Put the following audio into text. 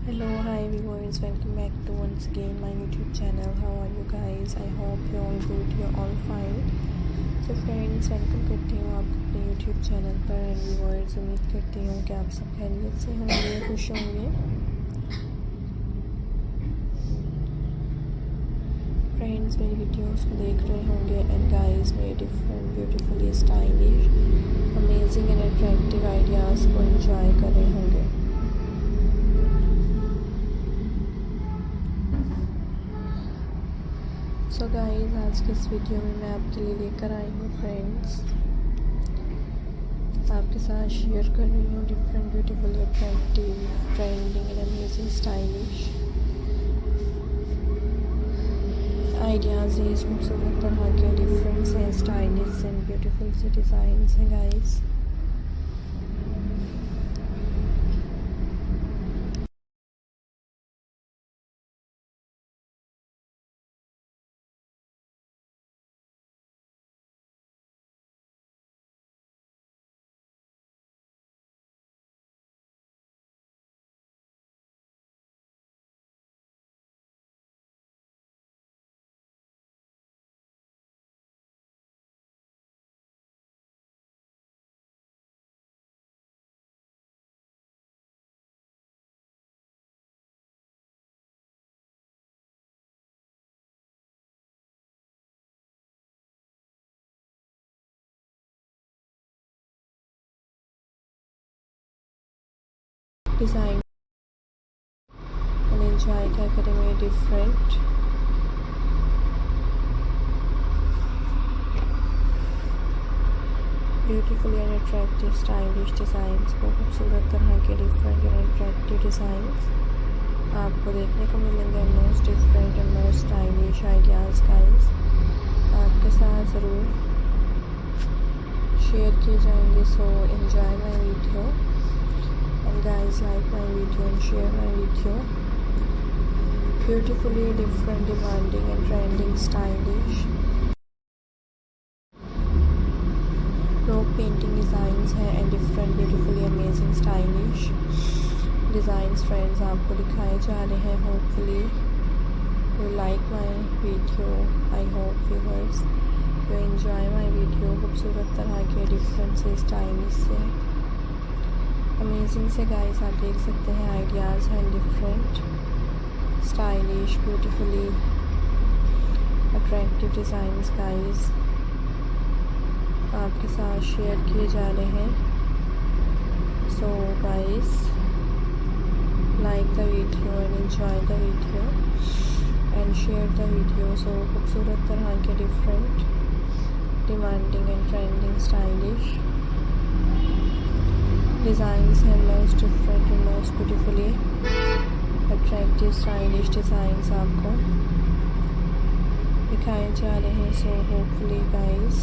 Hello, hi viewers, welcome back to once again my YouTube channel. How are you guys? I hope you're all good, you're all fine. So friends, welcome करती हूँ आपको अपने YouTube channel पर and viewers, उम्मीद करती हूँ कि आप सब खैरियत से होंगे, खुश होंगे। फ्रेंड्स, मेरी वीडियोस को देख रहे होंगे एंड गाइस मेरे different beautifully stylish amazing and attractive ideas को एंजॉय कर रहे होंगे। सो गाइस, आज के इस वीडियो में मैं आपके लिए लेकर आई हूँ फ्रेंड्स, आपके साथ शेयर कर रही हूँ different beautiful attractive trending and amazing stylish ideas है। इसमें खूबसूरत तरह के डिफरेंट से स्टाइलिश एंड ब्यूटीफुल से डिज़ाइंस हैं गाइस। डिज़ाइन एंड एंजॉय क्या करें मेरे different beautifully and attractive stylish designs को, खूबसूरत तरह के डिफरेंट एंड अट्रैक्टिव डिज़ाइंस आपको देखने को मिलेंगे। Most different and most stylish ideas guys आपके साथ ज़रूर शेयर किए जाएंगे। So enjoy my video and guys, like my video and share my video. Beautifully different, demanding and trending stylish rock painting designs हैं and different beautifully amazing stylish designs friends आपको दिखाए जा रहे हैं। hopefully you like my video. I hope viewers you enjoy my video। खूबसूरत तरह के different से stylish से अमेजिंग से गाइस आप देख सकते हैं आइडियाज़ हैं different stylish beautifully attractive designs guys आपके साथ शेयर किए जा रहे हैं। So guys, like the video and enjoy the video and share the video. So खूबसूरत तरह के different demanding and trending stylish designs हैं, most different and most beautifully attractive stylish designs आपको दिखाए जा रहे हैं। So hopefully guys